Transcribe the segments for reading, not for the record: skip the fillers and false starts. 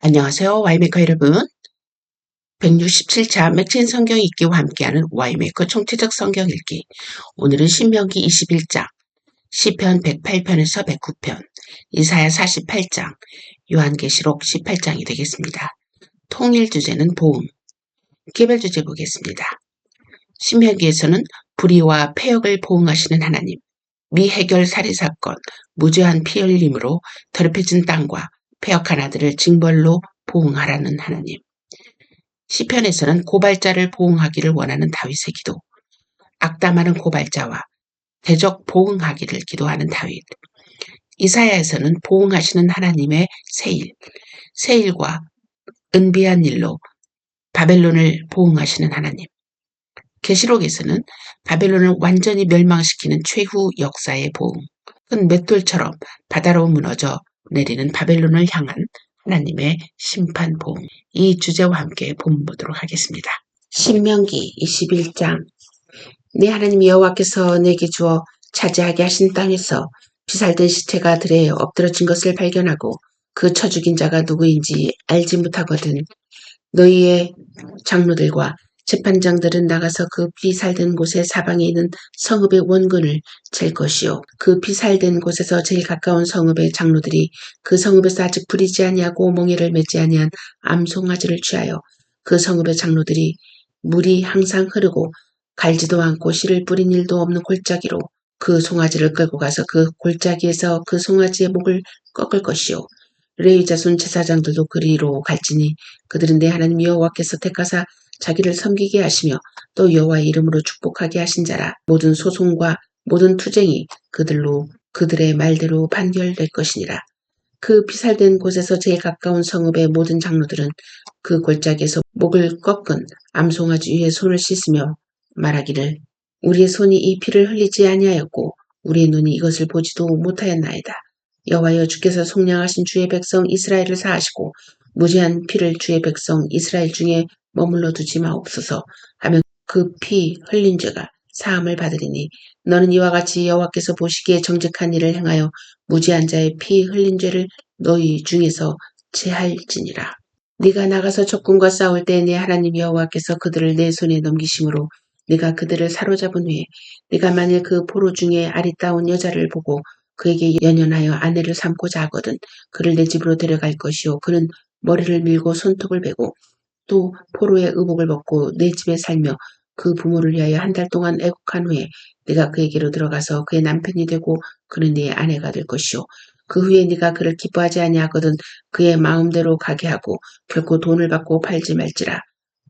안녕하세요. 와이메커 여러분. 167차 맥진 성경 읽기와 함께하는 와이메커 총체적 성경 읽기. 오늘은 신명기 21장, 시편 108편에서 109편, 이사야 48장, 요한계시록 18장이 되겠습니다. 통일 주제는 보응. 개별 주제 보겠습니다. 신명기에서는 불의와 폐역을 보응하시는 하나님, 미해결 살인사건, 무죄한 피 흘림으로 더럽혀진 땅과 폐역한 아들을 징벌로 보응하라는 하나님, 시편에서는 고발자를 보응하기를 원하는 다윗의 기도, 악담하는 고발자와 대적 보응하기를 기도하는 다윗, 이사야에서는 보응하시는 하나님의 세일, 세일과 은비한 일로 바벨론을 보응하시는 하나님, 계시록에서는 바벨론을 완전히 멸망시키는 최후 역사의 보응, 큰 맷돌처럼 바다로 무너져 내리는 바벨론을 향한 하나님의 심판 보응. 이 주제와 함께 본보도록 하겠습니다. 신명기 21장. 네 하나님 여호와께서 내게 주어 차지하게 하신 땅에서 피살된 시체가 들에 엎드러진 것을 발견하고 그 쳐 죽인 자가 누구인지 알지 못하거든. 너희의 장로들과 재판장들은 나가서 그 피살된 곳의 사방에 있는 성읍의 원근을 잴 것이요. 그 피살된 곳에서 제일 가까운 성읍의 장로들이 그 성읍에서 아직 부리지 아니하고 멍에를 맺지 아니한 암송아지를 취하여 그 성읍의 장로들이 물이 항상 흐르고 갈지도 않고 씨를 뿌린 일도 없는 골짜기로 그 송아지를 끌고 가서 그 골짜기에서 그 송아지의 목을 꺾을 것이요. 레위 자손 제사장들도 그리로 갈지니 그들은 내 하나님 여호와께서 택하사 자기를 섬기게 하시며 또 여호와의 이름으로 축복하게 하신 자라. 모든 소송과 모든 투쟁이 그들의 말대로 판결될 것이니라. 그 피살된 곳에서 제일 가까운 성읍의 모든 장로들은 그 골짜기에서 목을 꺾은 암송아지 위에 손을 씻으며 말하기를 우리의 손이 이 피를 흘리지 아니하였고 우리의 눈이 이것을 보지도 못하였나이다. 여호와여 주께서 속량하신 주의 백성 이스라엘을 사하시고 무죄한 피를 주의 백성 이스라엘 중에 머물러 두지 마옵소서 하며 그 피 흘린 죄가 사함을 받으리니 너는 이와 같이 여호와께서 보시기에 정직한 일을 행하여 무죄한 자의 피 흘린 죄를 너희 중에서 제할지니라. 네가 나가서 적군과 싸울 때 내 하나님 여호와께서 그들을 내 손에 넘기심으로 네가 그들을 사로잡은 후에 네가 만일 그 포로 중에 아리따운 여자를 보고 그에게 연연하여 아내를 삼고자 하거든 그를 내 집으로 데려갈 것이요 그는 머리를 밀고 손톱을 베고 또 포로의 의복을 벗고 내 집에 살며 그 부모를 위하여 한 달 동안 애국한 후에 네가 그에게로 들어가서 그의 남편이 되고 그는 네 아내가 될 것이요 그 후에 네가 그를 기뻐하지 아니하거든 그의 마음대로 가게 하고 결코 돈을 받고 팔지 말지라.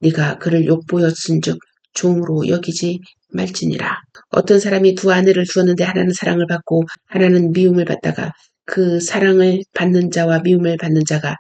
네가 그를 욕보였은즉 종으로 여기지 말지니라. 어떤 사람이 두 아내를 두었는데 하나는 사랑을 받고 하나는 미움을 받다가 그 사랑을 받는 자와 미움을 받는 자가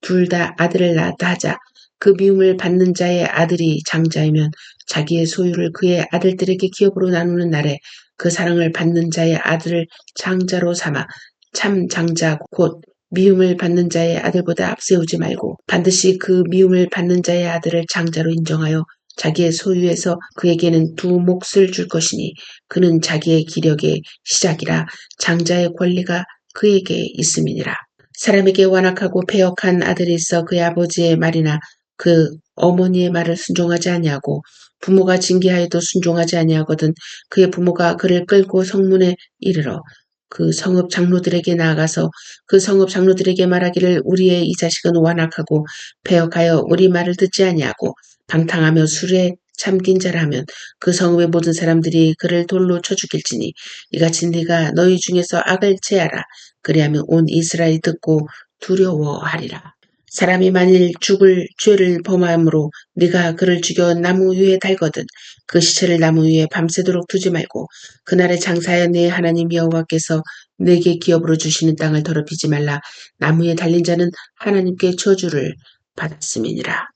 둘 다 아들을 낳았다 하자. 그 미움을 받는 자의 아들이 장자이면 자기의 소유를 그의 아들들에게 기업으로 나누는 날에 그 사랑을 받는 자의 아들을 장자로 삼아 참 장자 곧 미움을 받는 자의 아들보다 앞세우지 말고 반드시 그 미움을 받는 자의 아들을 장자로 인정하여 자기의 소유에서 그에게는 두 몫을 줄 것이니 그는 자기의 기력의 시작이라 장자의 권리가 그에게 있음이니라. 사람에게 완악하고 패역한 아들이 있어 그의 아버지의 말이나 그 어머니의 말을 순종하지 아니하고 부모가 징계하여도 순종하지 아니하거든 그의 부모가 그를 끌고 성문에 이르러 그 성읍 장로들에게 나아가서 그 성읍 장로들에게 말하기를 우리의 이 자식은 완악하고 패역하여 우리 말을 듣지 아니하고 방탕하며 술에 잠긴 자라 하면 그 성읍의 모든 사람들이 그를 돌로 쳐 죽일지니 이같이 네가 너희 중에서 악을 제하라. 그리하면 온 이스라엘이 듣고 두려워하리라. 사람이 만일 죽을 죄를 범함으로 네가 그를 죽여 나무 위에 달거든 그 시체를 나무 위에 밤새도록 두지 말고 그날에 장사하여 네 하나님 여호와께서 내게 기업으로 주시는 땅을 더럽히지 말라. 나무에 달린 자는 하나님께 저주를 받았음이니라.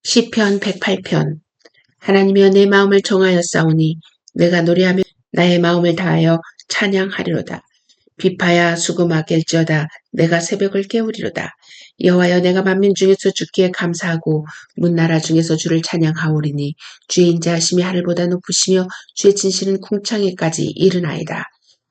시편 108편. 하나님이여 내 마음을 정하였사오니 내가 노래하며 나의 마음을 다하여 찬양하리로다. 비파야 수금아 깰지어다 내가 새벽을 깨우리로다. 여호와여 내가 만민 중에서 주께 감사하고 문나라 중에서 주를 찬양하오리니 주의 인자하심이 하늘보다 높으시며 주의 진실은 궁창에까지 이르나이다.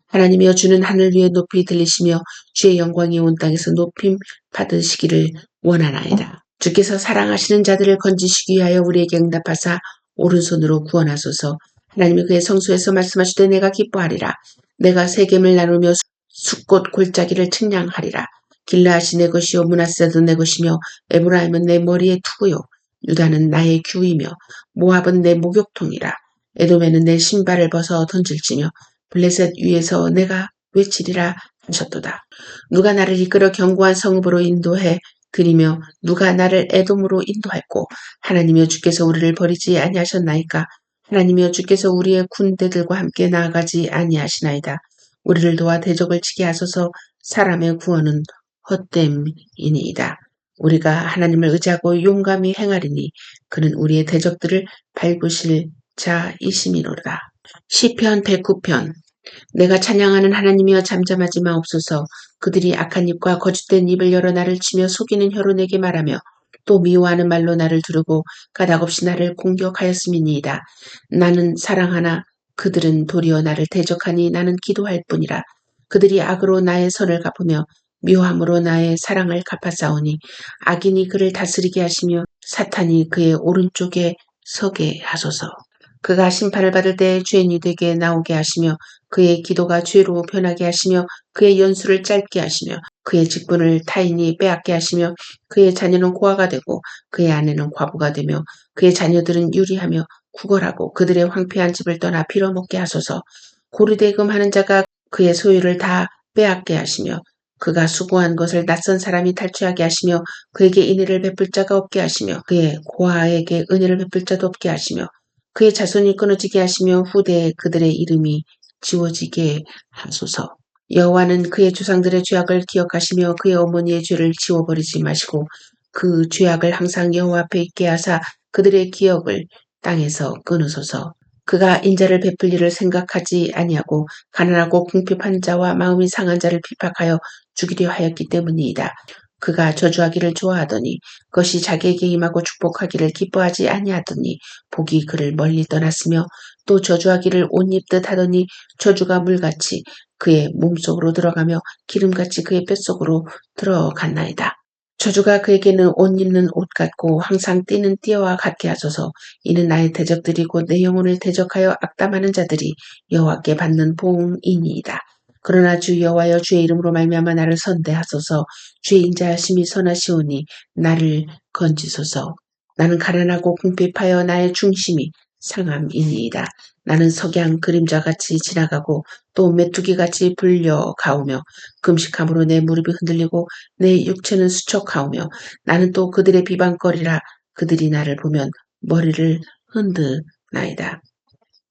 하나님이여 주는 하늘 위에 높이 들리시며 주의 영광이 온 땅에서 높임 받으시기를 원하나이다. 주께서 사랑하시는 자들을 건지시기 위하여 우리에게 응답하사 오른손으로 구원하소서. 하나님이 그의 성소에서 말씀하시되 내가 기뻐하리라. 내가 세겜을 나누며 숫꽃 골짜기를 측량하리라. 길르앗이 내 것이요 므낫세도 내 것이며 에브라임은 내 머리의 투구요 유다는 나의 규이며 모압은 내 목욕통이라. 에돔에는 내 신발을 벗어 던질지며 블레셋 위에서 내가 외치리라 하셨도다. 누가 나를 이끌어 견고한 성읍으로 인도해 드리며 누가 나를 에돔으로 인도했고 하나님이여 주께서 우리를 버리지 아니하셨나이까. 하나님이여 주께서 우리의 군대들과 함께 나아가지 아니하시나이다. 우리를 도와 대적을 치게 하소서. 사람의 구원은 헛됨이니이다. 우리가 하나님을 의지하고 용감히 행하리니 그는 우리의 대적들을 밟으실 자이심이로다. 시편 109편. 내가 찬양하는 하나님이여 잠잠하지 마옵소서. 그들이 악한 입과 거짓된 입을 열어 나를 치며 속이는 혀로 내게 말하며 또 미워하는 말로 나를 두르고 까닭없이 나를 공격하였음이니이다. 나는 사랑하나 그들은 도리어 나를 대적하니 나는 기도할 뿐이라. 그들이 악으로 나의 선을 갚으며 묘함으로 나의 사랑을 갚아싸우니 악인이 그를 다스리게 하시며 사탄이 그의 오른쪽에 서게 하소서. 그가 심판을 받을 때 죄인이 되게 나오게 하시며 그의 기도가 죄로 변하게 하시며 그의 연수를 짧게 하시며 그의 직분을 타인이 빼앗게 하시며 그의 자녀는 고아가 되고 그의 아내는 과부가 되며 그의 자녀들은 유리하며 구걸하고 그들의 황폐한 집을 떠나 빌어먹게 하소서. 고르대금하는 자가 그의 소유를 다 빼앗게 하시며 그가 수고한 것을 낯선 사람이 탈취하게 하시며 그에게 인애를 베풀 자가 없게 하시며 그의 고아에게 은혜를 베풀 자도 없게 하시며 그의 자손이 끊어지게 하시며 후대에 그들의 이름이 지워지게 하소서. 여호와는 그의 조상들의 죄악을 기억하시며 그의 어머니의 죄를 지워버리지 마시고 그 죄악을 항상 여호와 앞에 있게 하사 그들의 기억을 땅에서 끊으소서. 그가 인자를 베풀 일을 생각하지 아니하고 가난하고 궁핍한 자와 마음이 상한 자를 핍박하여 죽이려 하였기 때문이다. 그가 저주하기를 좋아하더니 그것이 자기에게 임하고 축복하기를 기뻐하지 아니하더니 복이 그를 멀리 떠났으며 또 저주하기를 옷 입듯 하더니 저주가 물같이 그의 몸속으로 들어가며 기름같이 그의 뼛속으로 들어갔나이다. 저주가 그에게는 옷 입는 옷 같고 항상 뛰는 띠와 같게 하소서. 이는 나의 대적들이 곧 내 영혼을 대적하여 악담하는 자들이 여호와께 받는 보응이니이다. 그러나 주 여호와여 주의 이름으로 말미암아 나를 선대하소서. 주의 인자하심이 선하시오니 나를 건지소서. 나는 가난하고 궁핍하여 나의 중심이 상함이니이다. 나는 석양 그림자같이 지나가고 또 메뚜기같이 불려가오며 금식함으로 내 무릎이 흔들리고 내 육체는 수척하오며 나는 또 그들의 비방거리라. 그들이 나를 보면 머리를 흔드나이다.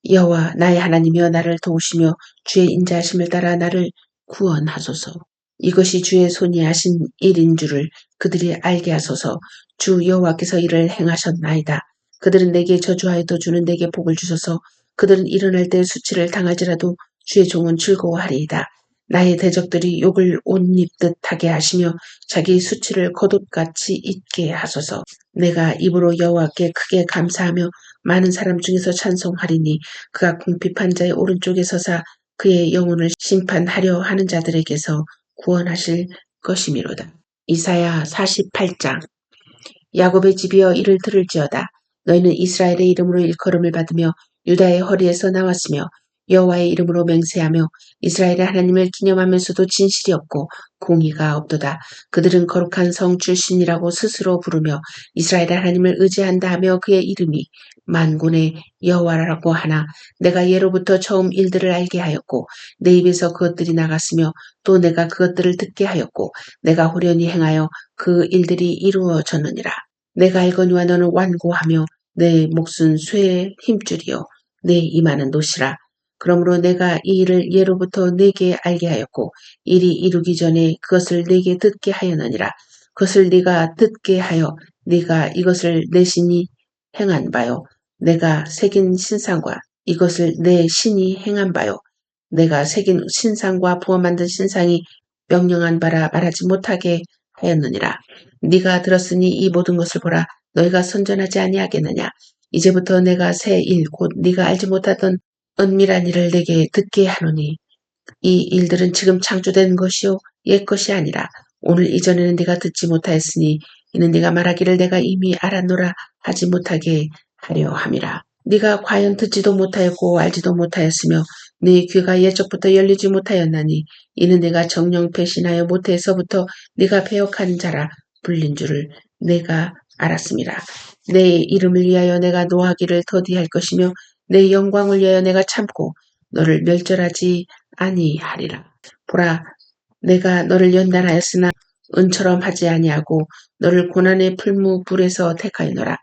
여호와 나의 하나님이여 나를 도우시며 주의 인자하심을 따라 나를 구원하소서. 이것이 주의 손이 하신 일인 줄을 그들이 알게 하소서. 주 여호와께서 이를 행하셨나이다. 그들은 내게 저주하여도 주는 내게 복을 주소서. 그들은 일어날 때 수치를 당할지라도 주의 종은 즐거워하리이다. 나의 대적들이 욕을 옷 입듯 하게 하시며 자기 수치를 겉옷같이 입게 하소서. 내가 입으로 여호와께 크게 감사하며 많은 사람 중에서 찬송하리니 그가 궁핍한 자의 오른쪽에 서사 그의 영혼을 심판하려 하는 자들에게서 구원하실 것이미로다. 이사야 48장. 야곱의 집이여 이를 들을지어다. 너희는 이스라엘의 이름으로 일컬음을 받으며 유다의 허리에서 나왔으며 여호와의 이름으로 맹세하며 이스라엘의 하나님을 기념하면서도 진실이 없고 공의가 없도다. 그들은 거룩한 성 출신이라고 스스로 부르며 이스라엘의 하나님을 의지한다 하며 그의 이름이 만군의 여호와라고 하나 내가 예로부터 처음 일들을 알게 하였고 내 입에서 그것들이 나갔으며 또 내가 그것들을 듣게 하였고 내가 호련히 행하여 그 일들이 이루어졌느니라. 내가 알거니와 너는 완고하며 내 몫은 쇠의 힘줄이요 내 이마는 노시라. 그러므로 내가 이 일을 예로부터 네게 알게 하였고 일이 이루기 전에 그것을 네게 듣게 하였느니라. 그것을 네가 듣게 하여 네가 이것을 내 신이 행한 바요. 내가 새긴 신상과 이것을 내 신이 행한 바요. 내가 새긴 신상과 부어 만든 신상이 명령한 바라 말하지 못하게 하였느니라. 네가 들었으니 이 모든 것을 보라. 너희가 선전하지 아니하겠느냐. 이제부터 내가 새 일 곧 네가 알지 못하던 은밀한 일을 내게 듣게 하노니 이 일들은 지금 창조된 것이요 옛 것이 아니라 오늘 이전에는 네가 듣지 못하였으니 이는 네가 말하기를 내가 이미 알았노라 하지 못하게 하려 함이라. 네가 과연 듣지도 못하였고 알지도 못하였으며 네 귀가 예적부터 열리지 못하였나니 이는 네가 정령 배신하여 모태에서부터 네가 배역한 자라 불린 줄을 내가 알았음이라. 내 이름을 위하여 내가 노하기를 더디할 것이며 내 영광을 위하여 내가 참고 너를 멸절하지 아니하리라. 보라, 내가 너를 연단하였으나 은처럼 하지 아니하고 너를 고난의 풀무불에서 택하였노라.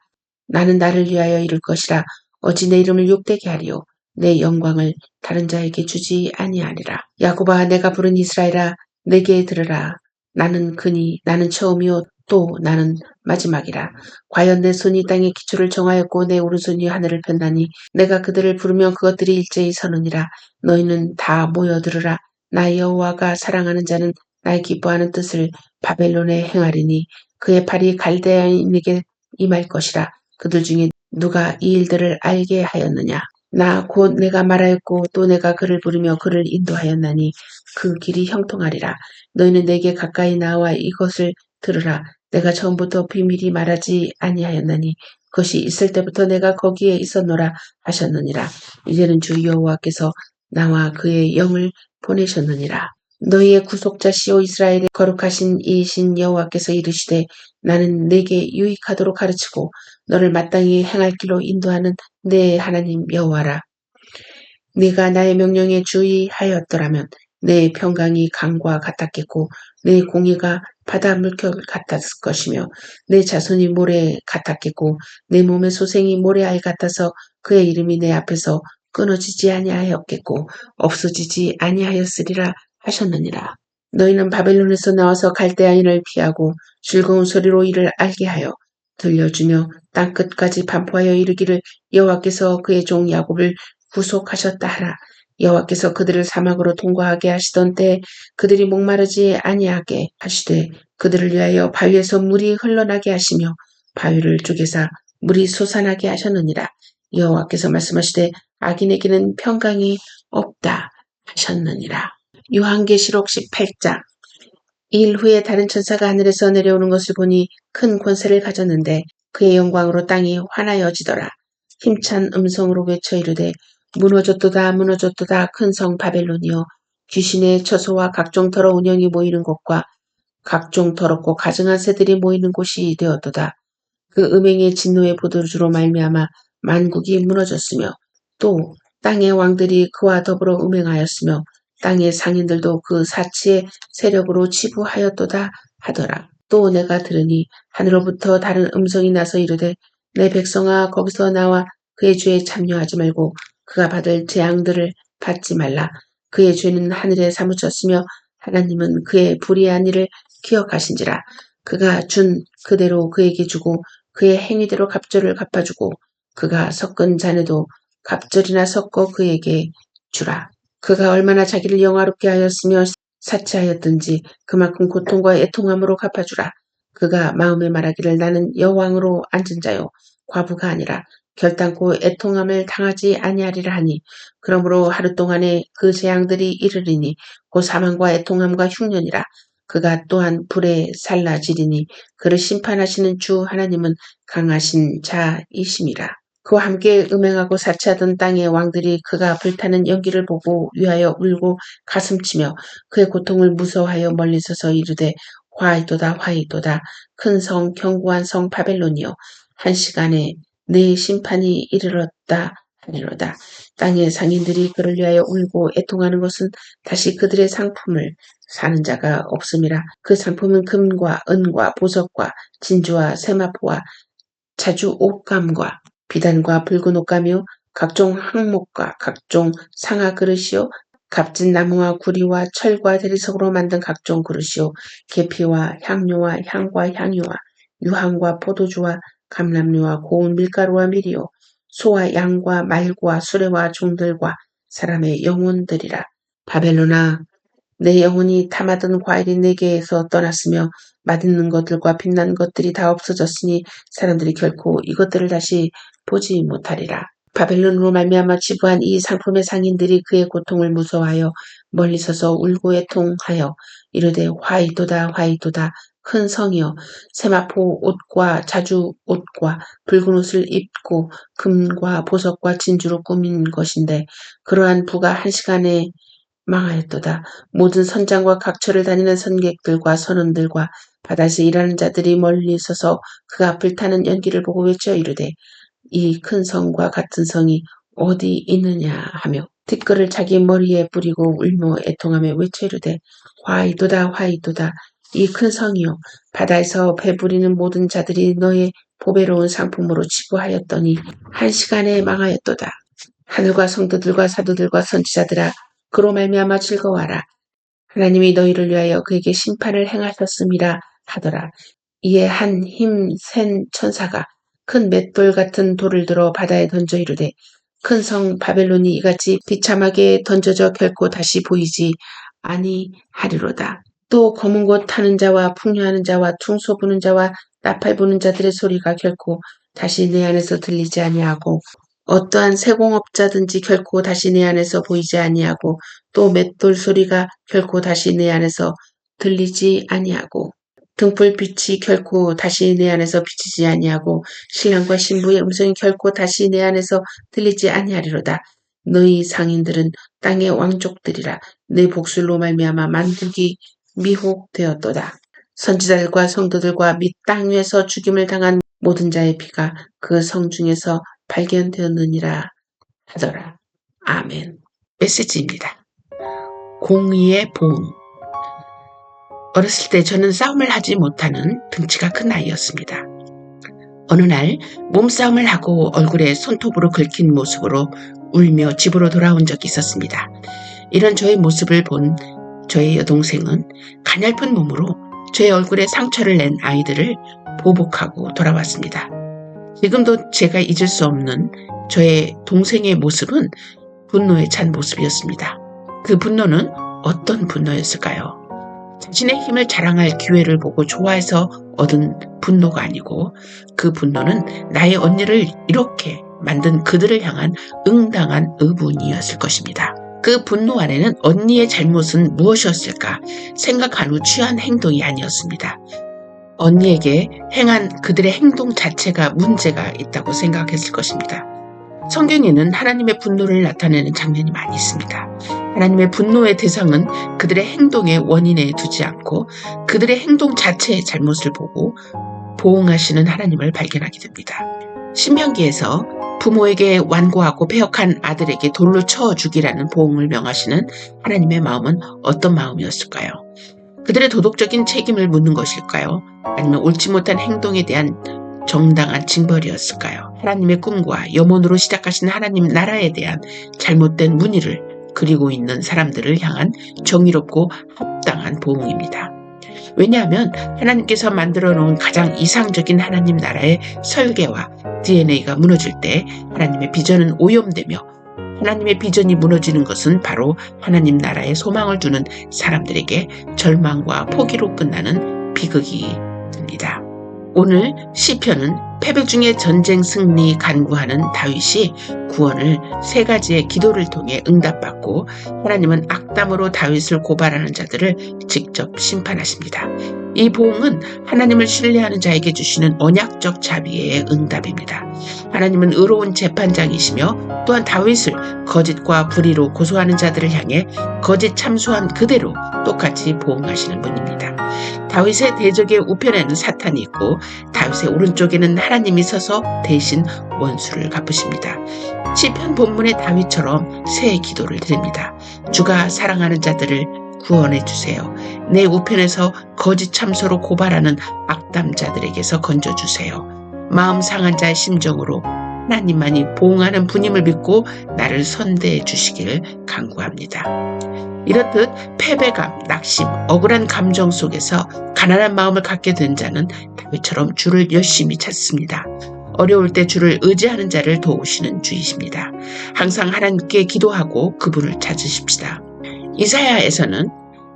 나는 나를 위하여 이룰 것이라. 어찌 내 이름을 욕되게 하리요. 내 영광을 다른 자에게 주지 아니하리라. 야곱아, 내가 부른 이스라엘아, 내게 들으라. 나는 그니 나는 처음이요 또 나는 마지막이라. 과연 내 손이 땅의 기초를 정하였고 내 오른손이 하늘을 폈나니 내가 그들을 부르면 그것들이 일제히 서느니라. 너희는 다 모여 들으라. 나 여호와가 사랑하는 자는 나의 기뻐하는 뜻을 바벨론에 행하리니 그의 팔이 갈대아인에게 임할 것이라. 그들 중에 누가 이 일들을 알게 하였느냐. 나 곧 내가 말하였고 또 내가 그를 부르며 그를 인도하였나니 그 길이 형통하리라. 너희는 내게 가까이 나와 이것을 들으라. 내가 처음부터 비밀이 말하지 아니하였나니 그것이 있을 때부터 내가 거기에 있었노라 하셨느니라. 이제는 주 여호와께서 나와 그의 영을 보내셨느니라. 너희의 구속자시오 이스라엘의 거룩하신 이신 여호와께서 이르시되 나는 내게 유익하도록 가르치고 너를 마땅히 행할 길로 인도하는 내 하나님 여호와라. 네가 나의 명령에 주의하였더라면 내 평강이 강과 같았겠고 내 공의가 바다 물결 같았을 것이며 내 자손이 모래 같았겠고 내 몸의 소생이 모래알 같아서 그의 이름이 내 앞에서 끊어지지 아니하였겠고 없어지지 아니하였으리라 하셨느니라. 너희는 바벨론에서 나와서 갈대아인을 피하고 즐거운 소리로 이를 알게 하여 들려주며 땅끝까지 반포하여 이르기를 여호와께서 그의 종 야곱을 구속하셨다 하라. 여호와께서 그들을 사막으로 통과하게 하시던 때에 그들이 목마르지 아니하게 하시되 그들을 위하여 바위에서 물이 흘러나게 하시며 바위를 쪼개사 물이 솟아나게 하셨느니라. 여호와께서 말씀하시되 악인에게는 평강이 없다 하셨느니라. 요한계시록 18장. 일 후에 다른 천사가 하늘에서 내려오는 것을 보니 큰 권세를 가졌는데 그의 영광으로 땅이 환하여지더라. 힘찬 음성으로 외쳐 이르되 무너졌도다 무너졌도다 큰 성 바벨론이여 귀신의 처소와 각종 더러운 영이 모이는 곳과 각종 더럽고 가증한 새들이 모이는 곳이 되었도다. 그 음행의 진노의 보도주로 말미암아 만국이 무너졌으며 또 땅의 왕들이 그와 더불어 음행하였으며 땅의 상인들도 그 사치의 세력으로 치부하였도다 하더라. 또 내가 들으니 하늘로부터 다른 음성이 나서 이르되 내 백성아 거기서 나와 그의 죄에 참여하지 말고 그가 받을 재앙들을 받지 말라. 그의 죄는 하늘에 사무쳤으며 하나님은 그의 불의한 일을 기억하신지라. 그가 준 그대로 그에게 주고 그의 행위대로 갑절을 갚아주고 그가 섞은 잔에도 갑절이나 섞어 그에게 주라. 그가 얼마나 자기를 영화롭게 하였으며 사치하였든지 그만큼 고통과 애통함으로 갚아주라. 그가 마음에 말하기를 나는 여왕으로 앉은 자요 과부가 아니라 결단코 애통함을 당하지 아니하리라 하니 그러므로 하루 동안에 그 재앙들이 이르리니 곧 사망과 애통함과 흉년이라. 그가 또한 불에 살라지리니 그를 심판하시는 주 하나님은 강하신 자이심이라. 그와 함께 음행하고 사치하던 땅의 왕들이 그가 불타는 연기를 보고 위하여 울고 가슴치며 그의 고통을 무서워하여 멀리 서서 이르되 화이도다 화이도다 큰 성 견고한 성 바벨론이여 한 시간에 내 심판이 이르렀다 하리로다. 땅의 상인들이 그를 위하여 울고 애통하는 것은 다시 그들의 상품을 사는 자가 없음이라. 그 상품은 금과 은과 보석과 진주와 세마포와 자주 옷감과 비단과 붉은 옷감이요 각종 항목과 각종 상아 그릇이요 값진 나무와 구리와 철과 대리석으로 만든 각종 그릇이요 계피와 향료와 향과 향유와 유황과 포도주와 감람류와 고운 밀가루와 밀이요 소와 양과 말과 수레와 종들과 사람의 영혼들이라. 바벨론아 내 영혼이 탐하던 과일이 내게에서 떠났으며 맛있는 것들과 빛난 것들이 다 없어졌으니 사람들이 결코 이것들을 다시 보지 못하리라. 바벨론으로 말미암아 치부한 이 상품의 상인들이 그의 고통을 무서워하여 멀리 서서 울고 애통하여 이르되 화이도다 화이도다 큰 성이여 세마포 옷과 자주 옷과 붉은 옷을 입고 금과 보석과 진주로 꾸민 것인데 그러한 부가 한 시간에 망하였도다. 모든 선장과 각처를 다니는 선객들과 선원들과 바다에서 일하는 자들이 멀리 서서 그 앞을 타는 연기를 보고 외쳐 이르되 이 큰 성과 같은 성이 어디 있느냐 하며 티끌을 자기 머리에 뿌리고 울며 애통하며 외쳐 이르되 화이도다 화이도다 이 큰 성이여 바다에서 배부리는 모든 자들이 너의 보배로운 상품으로 치부하였더니 한 시간에 망하였도다. 하늘과 성도들과 사도들과 선지자들아 그로 말미암아 즐거워하라. 하나님이 너희를 위하여 그에게 심판을 행하셨음이라 하더라. 이에 한 힘 센 천사가 큰 맷돌 같은 돌을 들어 바다에 던져 이르되 큰 성 바벨론이 이같이 비참하게 던져져 결코 다시 보이지 아니하리로다. 또 검은 곳 타는 자와 풍요하는 자와 퉁소 부는 자와 나팔 부는 자들의 소리가 결코 다시 내 안에서 들리지 아니하고 어떠한 세공업자든지 결코 다시 내 안에서 보이지 아니하고 또 맷돌 소리가 결코 다시 내 안에서 들리지 아니하고 등불빛이 결코 다시 내 안에서 비치지 아니하고 신랑과 신부의 음성이 결코 다시 내 안에서 들리지 아니하리로다. 너희 상인들은 땅의 왕족들이라 내 복술로 말미암아 만국이 미혹되었도다. 선지자들과 성도들과 및 땅 위에서 죽임을 당한 모든 자의 피가 그 성 중에서 발견되었느니라 하더라. 아멘. 메시지입니다. 공의의 보응. 어렸을 때 저는 싸움을 하지 못하는 등치가 큰 아이였습니다. 어느 날 몸싸움을 하고 얼굴에 손톱으로 긁힌 모습으로 울며 집으로 돌아온 적이 있었습니다. 이런 저의 모습을 본 저의 여동생은 가냘픈 몸으로 저의 얼굴에 상처를 낸 아이들을 보복하고 돌아왔습니다. 지금도 제가 잊을 수 없는 저의 동생의 모습은 분노에 찬 모습이었습니다. 그 분노는 어떤 분노였을까요? 자신의 힘을 자랑할 기회를 보고 좋아해서 얻은 분노가 아니고 그 분노는 나의 언니를 이렇게 만든 그들을 향한 응당한 의분이었을 것입니다. 그 분노 안에는 언니의 잘못은 무엇이었을까 생각한 후 취한 행동이 아니었습니다. 언니에게 행한 그들의 행동 자체가 문제가 있다고 생각했을 것입니다. 성경에는 하나님의 분노를 나타내는 장면이 많이 있습니다. 하나님의 분노의 대상은 그들의 행동의 원인에 두지 않고 그들의 행동 자체의 잘못을 보고 보응하시는 하나님을 발견하게 됩니다. 신명기에서 부모에게 완고하고 패역한 아들에게 돌로 쳐 죽이라는 보응을 명하시는 하나님의 마음은 어떤 마음이었을까요? 그들의 도덕적인 책임을 묻는 것일까요? 아니면 옳지 못한 행동에 대한 정당한 징벌이었을까요? 하나님의 꿈과 염원으로 시작하신 하나님 나라에 대한 잘못된 문의를 그리고 있는 사람들을 향한 정의롭고 합당한 보응입니다. 왜냐하면 하나님께서 만들어 놓은 가장 이상적인 하나님 나라의 설계와 DNA가 무너질 때 하나님의 비전은 오염되며 하나님의 비전이 무너지는 것은 바로 하나님 나라에 소망을 두는 사람들에게 절망과 포기로 끝나는 비극이 됩니다. 오늘 시편은 패배 중에 전쟁 승리 간구하는 다윗이 구원을 세 가지의 기도를 통해 응답받고 하나님은 악담으로 다윗을 고발하는 자들을 직접 심판하십니다. 이 보응은 하나님을 신뢰하는 자에게 주시는 언약적 자비의 응답입니다. 하나님은 의로운 재판장이시며 또한 다윗을 거짓과 불의로 고소하는 자들을 향해 거짓 참수한 그대로 똑같이 보응하시는 분입니다. 다윗의 대적의 우편에는 사탄이 있고 다윗의 오른쪽에는 하나님이 서서 대신 원수를 갚으십니다. 시편 본문의 다윗처럼 새 기도를 드립니다. 주가 사랑하는 자들을 구원해 주세요. 내 우편에서 거짓 참소로 고발하는 악담자들에게서 건져주세요. 마음 상한 자의 심정으로 하나님만이 보응하는 분임을 믿고 나를 선대해 주시길 간구합니다. 이렇듯 패배감, 낙심, 억울한 감정 속에서 가난한 마음을 갖게 된 자는 다윗처럼 주를 열심히 찾습니다. 어려울 때 주를 의지하는 자를 도우시는 주이십니다. 항상 하나님께 기도하고 그분을 찾으십시다. 이사야에서는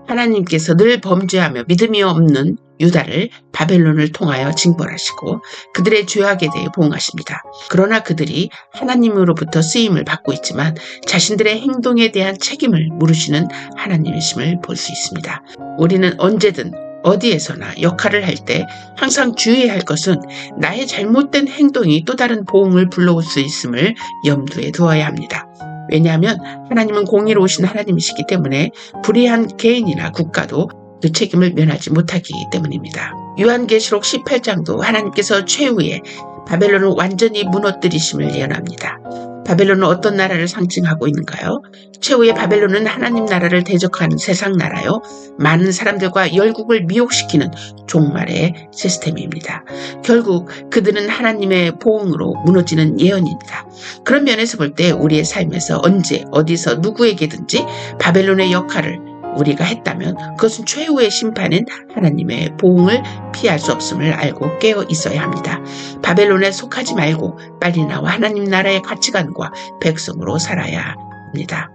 하나님께서 늘 범죄하며 믿음이 없는 유다를 바벨론을 통하여 징벌하시고 그들의 죄악에 대해 보응하십니다. 그러나 그들이 하나님으로부터 쓰임을 받고 있지만 자신들의 행동에 대한 책임을 물으시는 하나님이심을 볼 수 있습니다. 우리는 언제든 어디에서나 역할을 할 때 항상 주의해야 할 것은 나의 잘못된 행동이 또 다른 보응을 불러올 수 있음을 염두에 두어야 합니다. 왜냐하면 하나님은 공의로우신 하나님이시기 때문에 불의한 개인이나 국가도 그 책임을 면하지 못하기 때문입니다. 요한계시록 18장도 하나님께서 최후에 바벨론을 완전히 무너뜨리심을 예언합니다. 바벨론은 어떤 나라를 상징하고 있는가요? 최후의 바벨론은 하나님 나라를 대적하는 세상 나라요. 많은 사람들과 열국을 미혹시키는 종말의 시스템입니다. 결국 그들은 하나님의 보응으로 무너지는 예언입니다. 그런 면에서 볼 때 우리의 삶에서 언제 어디서 누구에게든지 바벨론의 역할을 우리가 했다면 그것은 최후의 심판인 하나님의 보응을 피할 수 없음을 알고 깨어 있어야 합니다. 바벨론에 속하지 말고 빨리 나와 하나님 나라의 가치관과 백성으로 살아야 합니다.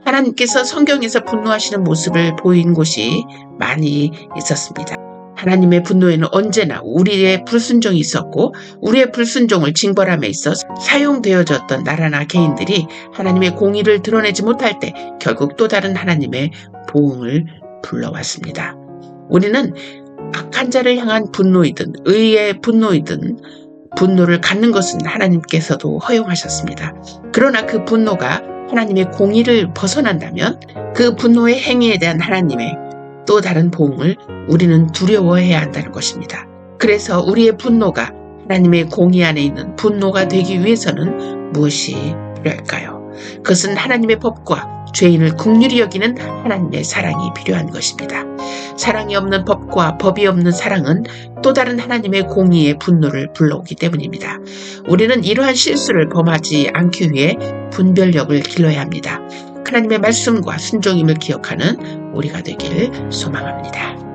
하나님께서 성경에서 분노하시는 모습을 보인 곳이 많이 있었습니다. 하나님의 분노에는 언제나 우리의 불순종이 있었고 우리의 불순종을 징벌함에 있어 사용되어졌던 나라나 개인들이 하나님의 공의를 드러내지 못할 때 결국 또 다른 하나님의 보응을 불러왔습니다. 우리는 악한 자를 향한 분노이든 의의 분노이든 분노를 갖는 것은 하나님께서도 허용하셨습니다. 그러나 그 분노가 하나님의 공의를 벗어난다면 그 분노의 행위에 대한 하나님의 또 다른 보응을 우리는 두려워해야 한다는 것입니다. 그래서 우리의 분노가 하나님의 공의 안에 있는 분노가 되기 위해서는 무엇이 필요할까요? 그것은 하나님의 법과 죄인을 긍휼히 여기는 하나님의 사랑이 필요한 것입니다. 사랑이 없는 법과 법이 없는 사랑은 또 다른 하나님의 공의의 분노를 불러오기 때문입니다. 우리는 이러한 실수를 범하지 않기 위해 분별력을 길러야 합니다. 하나님의 말씀과 순종임을 기억하는 우리가 되길 소망합니다.